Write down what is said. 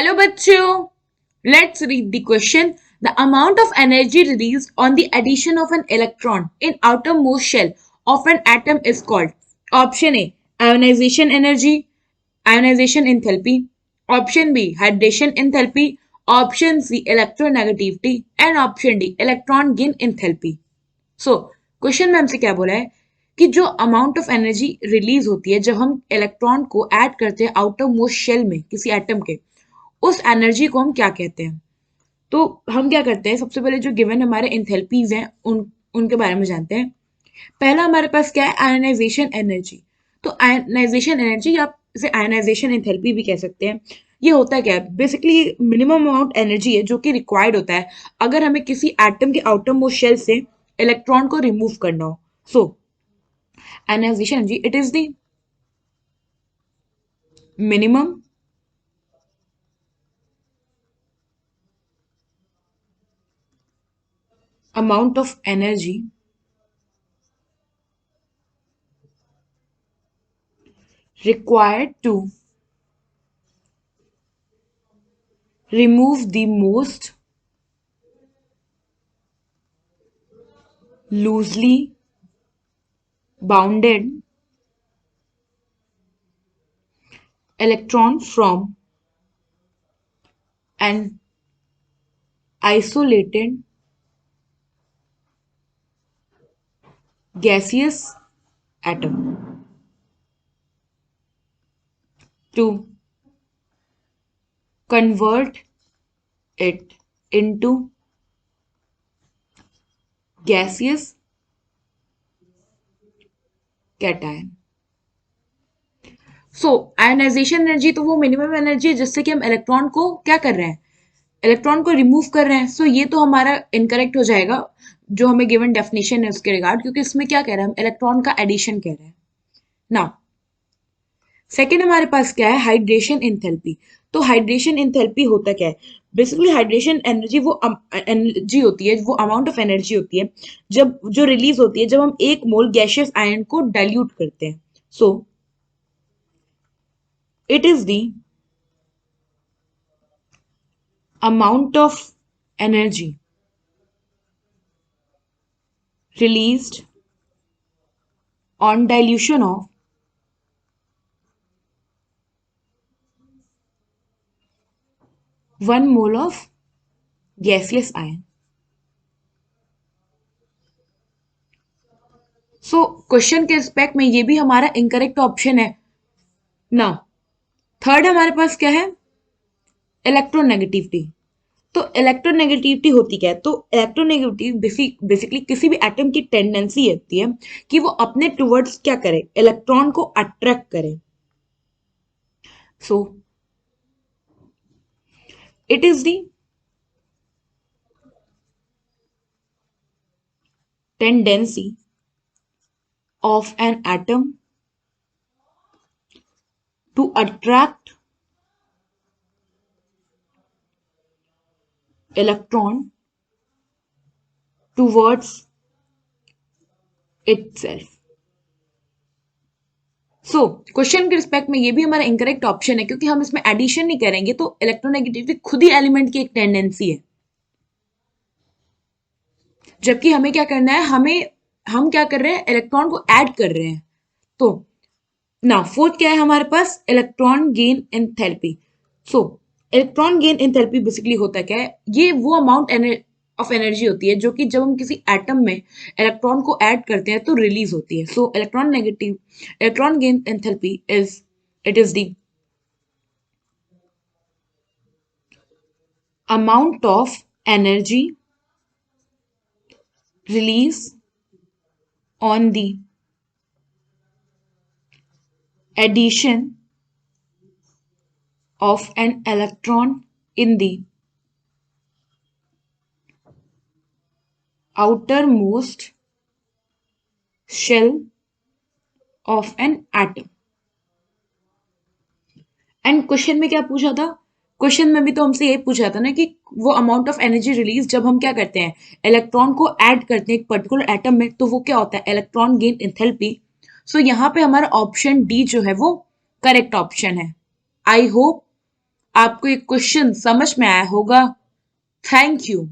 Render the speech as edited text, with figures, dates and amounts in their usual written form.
Hello bachcho. Let's read the question. The amount of energy released on the addition of an electron in outermost shell of an atom is called. Option A, ionization energy, ionization enthalpy. Option B, hydration enthalpy. Option C, electronegativity. And option D, electron gain enthalpy. So question में हमसे क्या बोला है कि जो amount of energy release होती है जब हम इलेक्ट्रॉन को ऐड करते हैं आउटर मोस्ट शेल में किसी एटम के, उस एनर्जी को हम क्या कहते हैं। तो हम क्या करते हैं, सबसे पहले जो गिवन हमारे इंथैल्पीज हैं उनके बारे में जानते हैं। पहला हमारे पास क्या है, आयनाइजेशन एनर्जी। तो आयनाइजेशन एनर्जी, आप इसे आयनाइजेशन एंथैल्पी भी कह सकते हैं। ये होता है क्या है, बेसिकली मिनिमम अमाउंट एनर्जी है जो कि रिक्वायर्ड होता है अगर हमें किसी एटम के आउटर मोस्ट शेल से इलेक्ट्रॉन को रिमूव करना हो। So ionisation energy, it is the minimum amount of energy required to remove the most loosely bounded electron from an isolated gaseous atom to convert it into gaseous cation. So ionisation energy तो वो minimum energy है जिससे कि हम electron को क्या कर रहे हैं, इलेक्ट्रॉन को रिमूव कर रहे हैं। सो ये तो हमारा इनकरेक्ट हो जाएगा जो हमें गिवन डेफिनेशन है उसके रिगार्ड, क्योंकि इसमें क्या कह रहे हैं, हम इलेक्ट्रॉन का एडिशन कह रहे हैं ना। सेकेंड हमारे पास क्या है, हाइड्रेशन एंथैल्पी। तो हाइड्रेशन एंथैल्पी होता क्या है, बेसिकली हाइड्रेशन एनर्जी वो एनर्जी होती है, वो अमाउंट ऑफ एनर्जी होती है जब जो रिलीज होती है जब हम एक मोल गैशियस आयन को डाइल्यूट करते हैं। सो it is the amount of energy released on dilution of 1 mole of gaseous ion. So question के रिस्पेक्ट में ये भी हमारा इनकरेक्ट ऑप्शन है ना। थर्ड हमारे पास क्या है, इलेक्ट्रोनेगेटिविटी। तो इलेक्ट्रोनेगेटिविटी होती क्या है, तो इलेक्ट्रोनेगेटिविटी बेसिकली किसी भी एटम की टेंडेंसी होती है कि वो अपने टुवर्ड्स क्या करे, इलेक्ट्रॉन को अट्रैक्ट करे। So it is the tendency of an atom to attract electron towards itself. So question के रिस्पेक्ट में ये भी हमारा इनकरेक्ट ऑप्शन है क्योंकि हम इसमें एडिशन नहीं करेंगे, तो इलेक्ट्रोनेगेटिविटी खुद ही एलिमेंट की एक टेंडेंसी है, जबकि हमें क्या करना है, हम क्या कर रहे हैं, इलेक्ट्रॉन को ऐड कर रहे हैं। तो ना फोर्थ क्या है हमारे पास, electron gain enthalpy. So electron gain enthalpy basically होता क्या है, ये वो अमाउंट ऑफ एनर्जी होती है जो कि जब हम किसी एटम में इलेक्ट्रॉन को ऐड करते हैं तो रिलीज होती है। सो electron gain enthalpy it is the amount of energy release on the addition of an electron in the outermost shell of an atom. And question में क्या पूछा था, क्वेश्चन में भी तो हमसे ये पूछा था ना कि वो अमाउंट ऑफ एनर्जी रिलीज जब हम क्या करते हैं, इलेक्ट्रॉन को ऐड करते हैं एक पर्टिकुलर एटम में, तो वो क्या होता है, इलेक्ट्रॉन गेन एंथैल्पी। सो यहाँ पे हमारा ऑप्शन डी जो है वो करेक्ट ऑप्शन है। आई होप आपको ये क्वेश्चन समझ में आया होगा। Thank you.